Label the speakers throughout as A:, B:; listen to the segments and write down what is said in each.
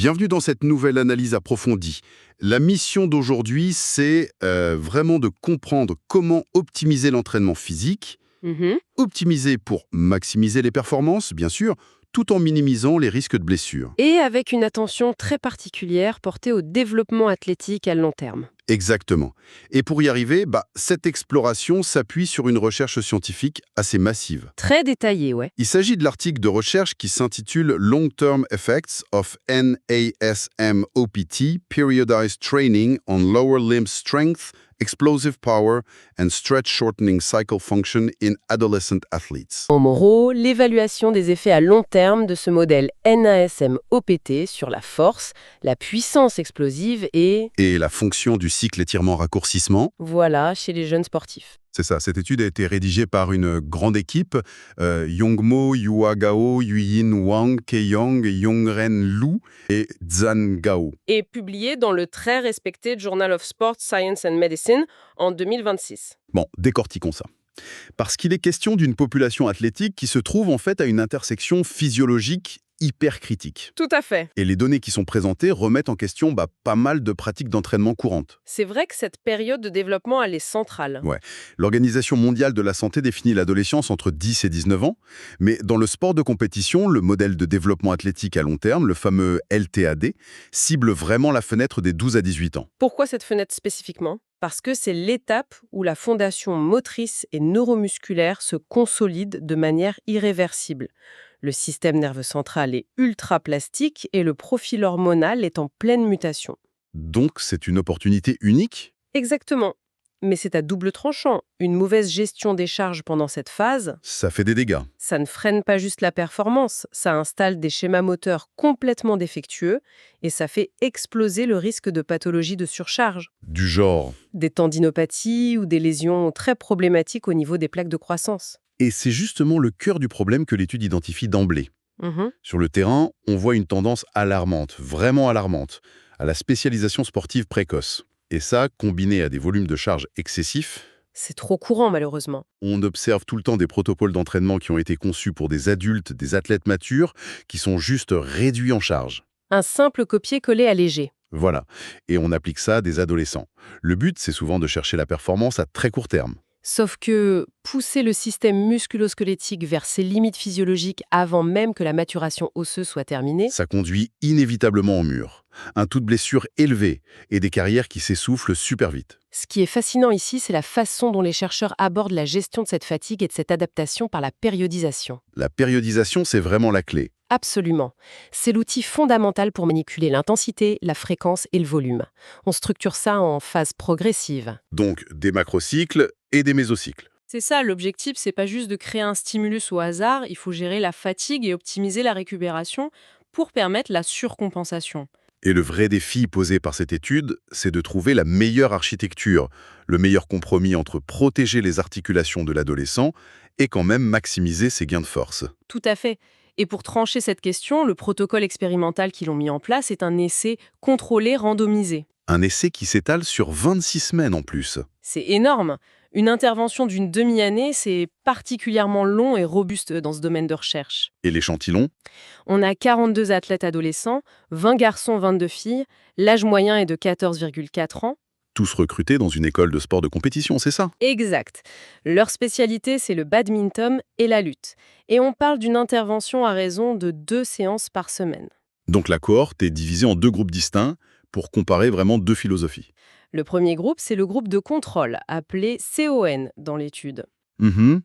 A: Bienvenue dans cette nouvelle analyse approfondie. La mission d'aujourd'hui, c'est vraiment de comprendre comment optimiser l'entraînement physique,
B: Mhm.
A: optimiser pour maximiser les performances, bien sûr, tout en minimisant les risques de blessures.
B: Et avec une attention très particulière portée au développement athlétique à long terme.
A: Exactement. Et pour y arriver, cette exploration s'appuie sur une recherche scientifique assez massive.
B: Très détaillé, ouais.
A: Il s'agit de l'article de recherche qui s'intitule Long-Term Effects of NASM-OPT Periodized Training on Lower Limb Strength, Explosive Power and Stretch Shortening Cycle Function in Adolescent Athletes.
B: En gros, l'évaluation des effets à long terme de ce modèle NASM-OPT sur la force, la puissance explosive et,
A: Et la fonction du cycle étirement-raccourcissement.
B: voilà, chez les jeunes sportifs.
A: C'est ça, cette étude a été rédigée par une grande équipe, Yongmo, Yuagao, Yuyin Wang, Keyong, Yongren Lu et Zhan Gao.
B: Et publié dans le très respecté Journal of Sport Science and Medicine en 2026.
A: Bon, décortiquons ça. Parce qu'il est question d'une population athlétique qui se trouve en fait à une intersection physiologique hyper critique.
B: Tout à fait.
A: Et les données qui sont présentées remettent en question pas mal de pratiques d'entraînement courantes.
B: C'est vrai que cette période de développement, elle est centrale.
A: Ouais. L'Organisation mondiale de la santé définit l'adolescence entre 10 et 19 ans, mais dans le sport de compétition, le modèle de développement athlétique à long terme, le fameux LTAD, cible vraiment la fenêtre des 12 à 18 ans.
B: Pourquoi cette fenêtre spécifiquement ? Parce que c'est l'étape où la fondation motrice et neuromusculaire se consolide de manière irréversible. Le système nerveux central est ultra plastique et le profil hormonal est en pleine mutation.
A: Donc c'est une opportunité unique.
B: Exactement. Mais c'est à double tranchant. Une mauvaise gestion des charges pendant cette phase,
A: Ça fait des dégâts.
B: ça ne freine pas juste la performance, ça installe des schémas moteurs complètement défectueux et ça fait exploser le risque de pathologie de surcharge.
A: Du genre.
B: Des tendinopathies ou des lésions très problématiques au niveau des plaques de croissance.
A: Et c'est justement le cœur du problème que l'étude identifie d'emblée.
B: Mhm.
A: Sur le terrain, on voit une tendance alarmante, vraiment alarmante, à la spécialisation sportive précoce. Et ça, combiné à des volumes de charge excessifs,
B: C'est trop courant malheureusement.
A: on observe tout le temps des protocoles d'entraînement qui ont été conçus pour des adultes, des athlètes matures, qui sont juste réduits en charge.
B: Un simple copier-coller allégé.
A: Voilà. Et on applique ça à des adolescents. Le but, c'est souvent de chercher la performance à très court terme.
B: Sauf que pousser le système musculo-squelettique vers ses limites physiologiques avant même que la maturation osseuse soit terminée,
A: Ça conduit inévitablement au mur. Un taux de blessure élevé et des carrières qui s'essoufflent super vite.
B: ce qui est fascinant ici, c'est la façon dont les chercheurs abordent la gestion de cette fatigue et de cette adaptation par la périodisation.
A: La périodisation, c'est vraiment la clé.
B: Absolument. C'est l'outil fondamental pour manipuler l'intensité, la fréquence et le volume. On structure ça en phases progressives.
A: Donc, des macrocycles et des mésocycles.
B: C'est ça, l'objectif, c'est pas juste de créer un stimulus au hasard, il faut gérer la fatigue et optimiser la récupération pour permettre la surcompensation.
A: Et le vrai défi posé par cette étude, c'est de trouver la meilleure architecture, le meilleur compromis entre protéger les articulations de l'adolescent et quand même maximiser ses gains de force.
B: Tout à fait. Et pour trancher cette question, le protocole expérimental qu'ils ont mis en place est un essai contrôlé randomisé.
A: Un essai qui s'étale sur 26 semaines en plus.
B: C'est énorme. Une intervention d'une demi-année, c'est particulièrement long et robuste dans ce domaine de recherche.
A: Et l'échantillon?
B: On a 42 athlètes adolescents, 20 garçons, 22 filles. L'âge moyen est de 14,4 ans.
A: Tous recrutés dans une école de sport de compétition, c'est ça?
B: Exact. Leur spécialité, c'est le badminton et la lutte. Et on parle d'une intervention à raison de 2 séances par semaine.
A: Donc la cohorte est divisée en deux groupes distincts pour comparer vraiment deux philosophies.
B: Le premier groupe, c'est le groupe de contrôle, appelé CON dans l'étude.
A: Mhm.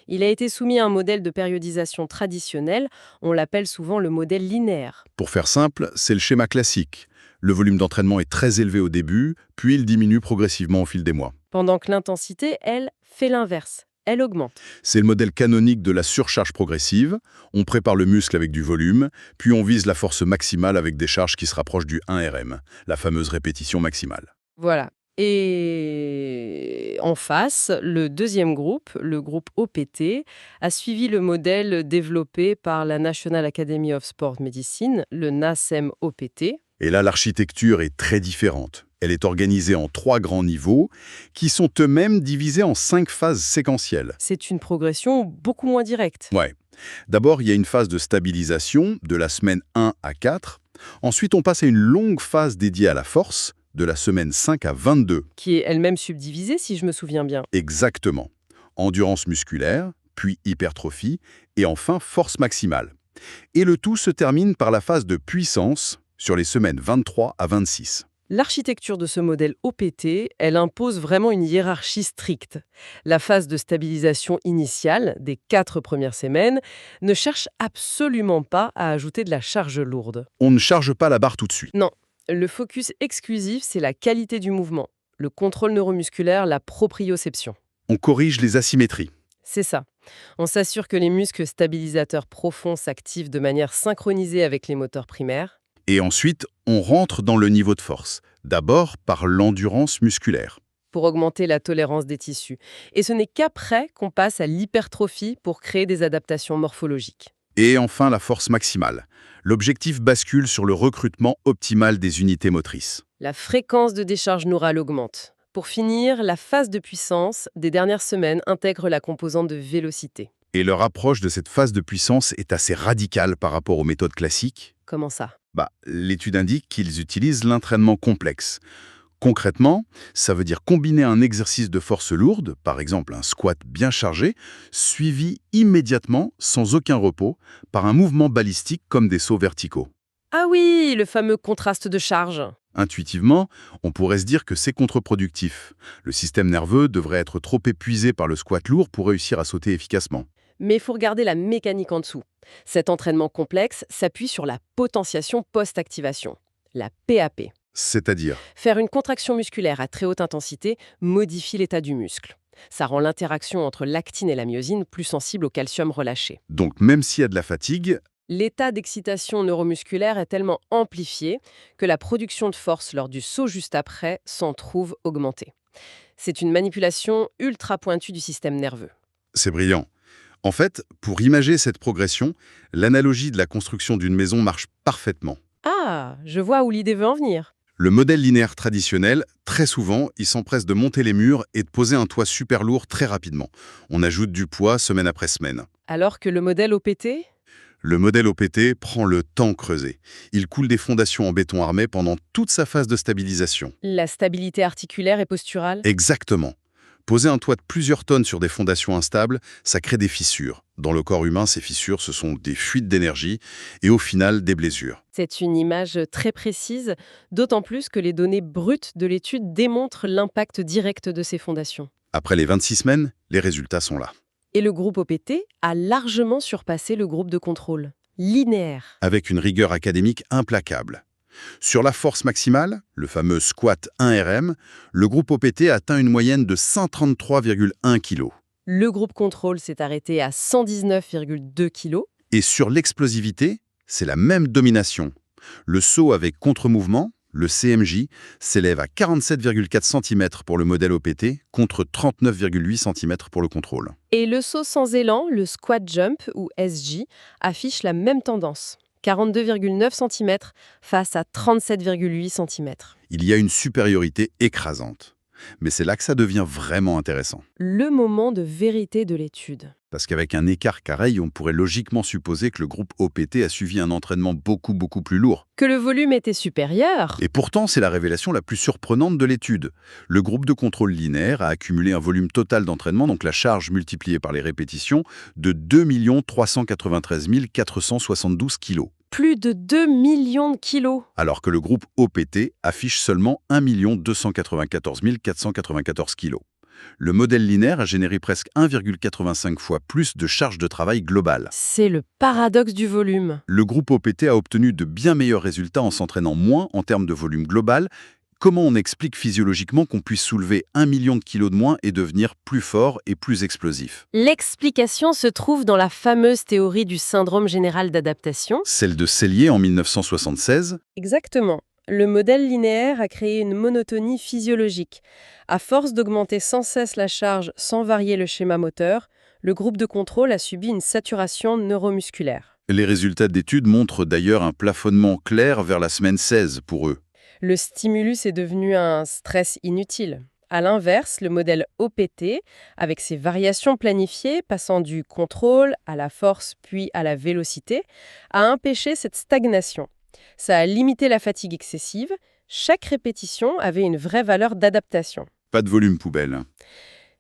B: Il a été soumis à un modèle de périodisation traditionnel, on l'appelle souvent le modèle linéaire.
A: Pour faire simple, c'est le schéma classique. Le volume d'entraînement est très élevé au début, puis il diminue progressivement au fil des mois.
B: Pendant que l'intensité, elle, fait l'inverse. Elle augmente.
A: C'est le modèle canonique de la surcharge progressive. On prépare le muscle avec du volume, puis on vise la force maximale avec des charges qui se rapprochent du 1 RM, la fameuse répétition maximale.
B: Voilà. Et en face, le deuxième groupe, le groupe OPT, a suivi le modèle développé par la National Academy of Sport Medicine, le NASM-OPT.
A: Et là, l'architecture est très différente. Elle est organisée en 3 grands niveaux, qui sont eux-mêmes divisés en 5 phases séquentielles.
B: C'est une progression beaucoup moins directe.
A: Ouais. D'abord, il y a une phase de stabilisation, de la semaine 1 à 4. Ensuite, on passe à une longue phase dédiée à la force, de la semaine 5 à 22.
B: Qui est elle-même subdivisée, si je me souviens bien.
A: Exactement. Endurance musculaire, puis hypertrophie, et enfin force maximale. Et le tout se termine par la phase de puissance sur les semaines 23 à 26.
B: L'architecture de ce modèle OPT, elle impose vraiment une hiérarchie stricte. La phase de stabilisation initiale, des 4 premières semaines, ne cherche absolument pas à ajouter de la charge lourde.
A: On ne charge pas la barre tout de suite.
B: Non, le focus exclusif, c'est la qualité du mouvement, le contrôle neuromusculaire, la proprioception.
A: On corrige les asymétries.
B: C'est ça. On s'assure que les muscles stabilisateurs profonds s'activent de manière synchronisée avec les moteurs primaires.
A: Et ensuite, on rentre dans le niveau de force, d'abord par l'endurance musculaire.
B: Pour augmenter la tolérance des tissus. Et ce n'est qu'après qu'on passe à l'hypertrophie pour créer des adaptations morphologiques.
A: Et enfin la force maximale. L'objectif bascule sur le recrutement optimal des unités motrices.
B: La fréquence de décharge neurale augmente. Pour finir, la phase de puissance des dernières semaines intègre la composante de vélocité.
A: Et leur approche de cette phase de puissance est assez radicale par rapport aux méthodes classiques.
B: Comment ça?
A: L'étude indique qu'ils utilisent l'entraînement complexe. Concrètement, ça veut dire combiner un exercice de force lourde, par exemple un squat bien chargé, suivi immédiatement, sans aucun repos, par un mouvement balistique comme des sauts verticaux.
B: Ah oui, le fameux contraste de charge.
A: Intuitivement, on pourrait se dire que c'est contre-productif. Le système nerveux devrait être trop épuisé par le squat lourd pour réussir à sauter efficacement.
B: Mais il faut regarder la mécanique en dessous. Cet entraînement complexe s'appuie sur la potentiation post-activation, la PAP.
A: C'est-à-dire,
B: Faire une contraction musculaire à très haute intensité modifie l'état du muscle. Ça rend l'interaction entre l'actine et la myosine plus sensible au calcium relâché.
A: donc même s'il y a de la fatigue,
B: L'état d'excitation neuromusculaire est tellement amplifié que la production de force lors du saut juste après s'en trouve augmentée. C'est une manipulation ultra pointue du système nerveux.
A: c'est brillant. En fait, pour imager cette progression, l'analogie de la construction d'une maison marche parfaitement.
B: Ah, je vois où l'idée veut en venir.
A: Le modèle linéaire traditionnel, très souvent, il s'empresse de monter les murs et de poser un toit super lourd très rapidement. On ajoute du poids semaine après semaine.
B: Alors que le modèle OPT?
A: Le modèle OPT prend le temps creusé. Il coule des fondations en béton armé pendant toute sa phase de stabilisation.
B: La stabilité articulaire et posturale?
A: Exactement. Poser un toit de plusieurs tonnes sur des fondations instables, ça crée des fissures. Dans le corps humain, ces fissures, ce sont des fuites d'énergie et au final, des blessures.
B: C'est une image très précise, d'autant plus que les données brutes de l'étude démontrent l'impact direct de ces fondations.
A: Après les 26 semaines, les résultats sont là.
B: Et le groupe OPT a largement surpassé le groupe de contrôle. Linéaire.
A: Avec une rigueur académique implacable. Sur la force maximale, le fameux squat 1RM, le groupe OPT atteint une moyenne de 133,1 kg.
B: Le groupe contrôle s'est arrêté à 119,2 kg.
A: Et sur l'explosivité, c'est la même domination. Le saut avec contre-mouvement, le CMJ, s'élève à 47,4 cm pour le modèle OPT contre 39,8 cm pour le contrôle.
B: Et le saut sans élan, le squat jump ou SJ, affiche la même tendance. 42,9 cm face à 37,8 cm.
A: Il y a une supériorité écrasante. Mais c'est là que ça devient vraiment intéressant.
B: Le moment de vérité de l'étude.
A: Parce qu'avec un écart pareil, on pourrait logiquement supposer que le groupe OPT a suivi un entraînement beaucoup plus lourd.
B: Que le volume était supérieur.
A: Et pourtant, c'est la révélation la plus surprenante de l'étude. Le groupe de contrôle linéaire a accumulé un volume total d'entraînement, donc la charge multipliée par les répétitions, de 2 393 472 kg.
B: Plus de 2 millions de kilos.
A: Alors que le groupe OPT affiche seulement 1 294 494 kg. Le modèle linéaire a généré presque 1,85 fois plus de charge de travail globale.
B: C'est le paradoxe du volume.
A: Le groupe OPT a obtenu de bien meilleurs résultats en s'entraînant moins en termes de volume global. Comment on explique physiologiquement qu'on puisse soulever 1 million de kilos de moins et devenir plus fort et plus explosif?
B: L'explication se trouve dans la fameuse théorie du syndrome général d'adaptation.
A: Celle de Sellier en 1976.
B: Exactement. Le modèle linéaire a créé une monotonie physiologique. À force d'augmenter sans cesse la charge sans varier le schéma moteur, le groupe de contrôle a subi une saturation neuromusculaire.
A: Les résultats d'études montrent d'ailleurs un plafonnement clair vers la semaine 16 pour eux.
B: Le stimulus est devenu un stress inutile. À l'inverse, le modèle OPT, avec ses variations planifiées passant du contrôle à la force puis à la vélocité, a empêché cette stagnation. Ça a limité la fatigue excessive. Chaque répétition avait une vraie valeur d'adaptation.
A: Pas de volume poubelle.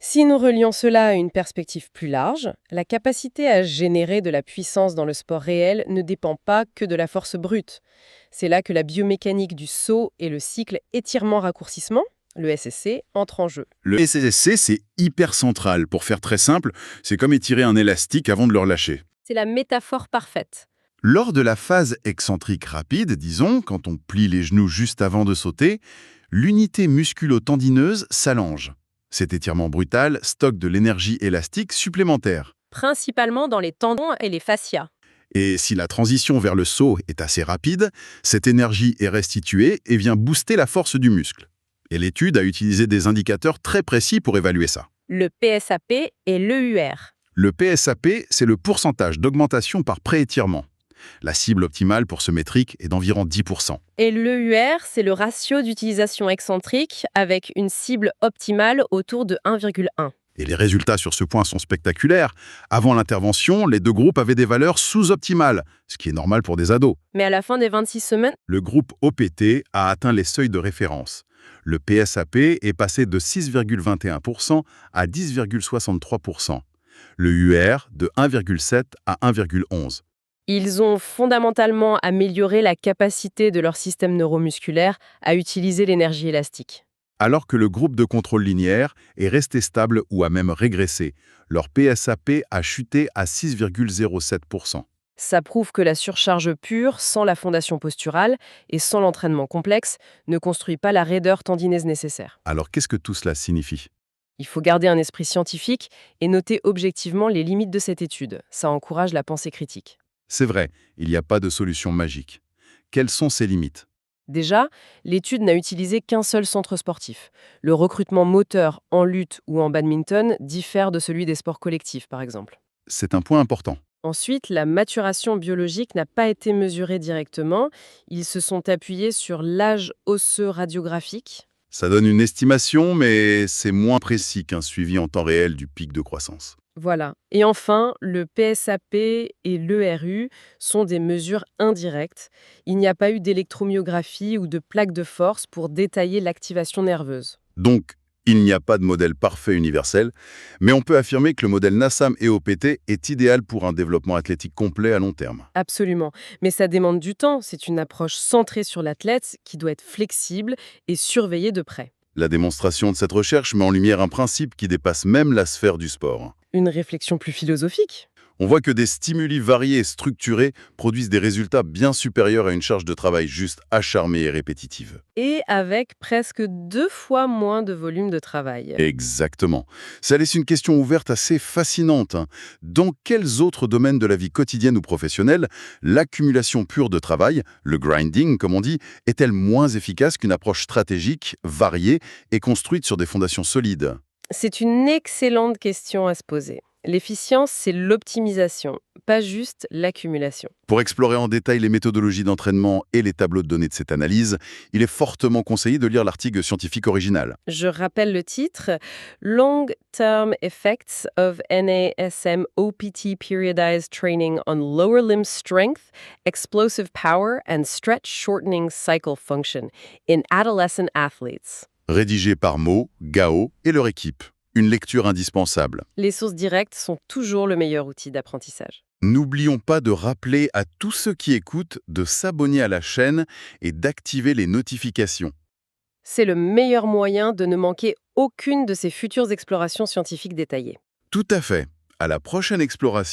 B: Si nous relions cela à une perspective plus large, la capacité à générer de la puissance dans le sport réel ne dépend pas que de la force brute. C'est là que la biomécanique du saut et le cycle étirement-raccourcissement, le SSC, entrent en jeu.
A: Le SSC, c'est hyper central. Pour faire très simple, c'est comme étirer un élastique avant de le relâcher.
B: C'est la métaphore parfaite.
A: Lors de la phase excentrique rapide, disons, quand on plie les genoux juste avant de sauter, l'unité musculo-tendineuse s'allonge. Cet étirement brutal stocke de l'énergie élastique supplémentaire.
B: Principalement dans les tendons et les fascias.
A: Et si la transition vers le saut est assez rapide, cette énergie est restituée et vient booster la force du muscle. Et l'étude a utilisé des indicateurs très précis pour évaluer ça.
B: Le PSAP et l'EUR.
A: Le PSAP, c'est le pourcentage d'augmentation par pré-étirement. La cible optimale pour ce métrique est d'environ 10%.
B: Et l'EUR, c'est le ratio d'utilisation excentrique avec une cible optimale autour de 1,1.
A: Et les résultats sur ce point sont spectaculaires. Avant l'intervention, les deux groupes avaient des valeurs sous-optimales, ce qui est normal pour des ados.
B: Mais à la fin des 26 semaines,
A: Le groupe OPT a atteint les seuils de référence. Le PSAP est passé de 6,21% à 10,63%. Le UR de 1,7 à 1,11.
B: ils ont fondamentalement amélioré la capacité de leur système neuromusculaire à utiliser l'énergie élastique.
A: Alors que le groupe de contrôle linéaire est resté stable ou a même régressé. Leur PSAP a chuté à 6,07%.
B: Ça prouve que la surcharge pure, sans la fondation posturale et sans l'entraînement complexe, ne construit pas la raideur tendinaise nécessaire.
A: Alors qu'est-ce que tout cela signifie?
B: Il faut garder un esprit scientifique et noter objectivement les limites de cette étude. Ça encourage la pensée critique.
A: C'est vrai, il n'y a pas de solution magique. Quelles sont ses limites?
B: Déjà, l'étude n'a utilisé qu'un seul centre sportif. Le recrutement moteur en lutte ou en badminton diffère de celui des sports collectifs, par exemple.
A: C'est un point important.
B: Ensuite, la maturation biologique n'a pas été mesurée directement. Ils se sont appuyés sur l'âge osseux radiographique.
A: Ça donne une estimation, mais c'est moins précis qu'un suivi en temps réel du pic de croissance.
B: Voilà. Et enfin, le PSAP et l'ERU sont des mesures indirectes. Il n'y a pas eu d'électromyographie ou de plaque de force pour détailler l'activation nerveuse.
A: Donc, il n'y a pas de modèle parfait universel, mais on peut affirmer que le modèle NASAM et OPT est idéal pour un développement athlétique complet à long terme.
B: Absolument. Mais ça demande du temps. C'est une approche centrée sur l'athlète qui doit être flexible et surveillée de près.
A: La démonstration de cette recherche met en lumière un principe qui dépasse même la sphère du sport.
B: Une réflexion plus philosophique.
A: On voit que des stimuli variés et structurés produisent des résultats bien supérieurs à une charge de travail juste acharnée et répétitive.
B: Et avec presque 2 fois moins de volume de travail.
A: Exactement. Ça laisse une question ouverte assez fascinante. Dans quels autres domaines de la vie quotidienne ou professionnelle, l'accumulation pure de travail, le grinding comme on dit, est-elle moins efficace qu'une approche stratégique, variée et construite sur des fondations solides?
B: C'est une excellente question à se poser. L'efficience, c'est l'optimisation, pas juste l'accumulation.
A: Pour explorer en détail les méthodologies d'entraînement et les tableaux de données de cette analyse, il est fortement conseillé de lire l'article scientifique original.
B: Je rappelle le titre Long-Term Effects of NASM OPT Periodized Training on Lower Limb Strength, Explosive Power and Stretch Shortening Cycle Function in Adolescent Athletes.
A: Rédigé par Mo, Gao et leur équipe. Une lecture indispensable.
B: Les sources directes sont toujours le meilleur outil d'apprentissage.
A: N'oublions pas de rappeler à tous ceux qui écoutent de s'abonner à la chaîne et d'activer les notifications.
B: C'est le meilleur moyen de ne manquer aucune de ces futures explorations scientifiques détaillées.
A: Tout à fait. À la prochaine exploration.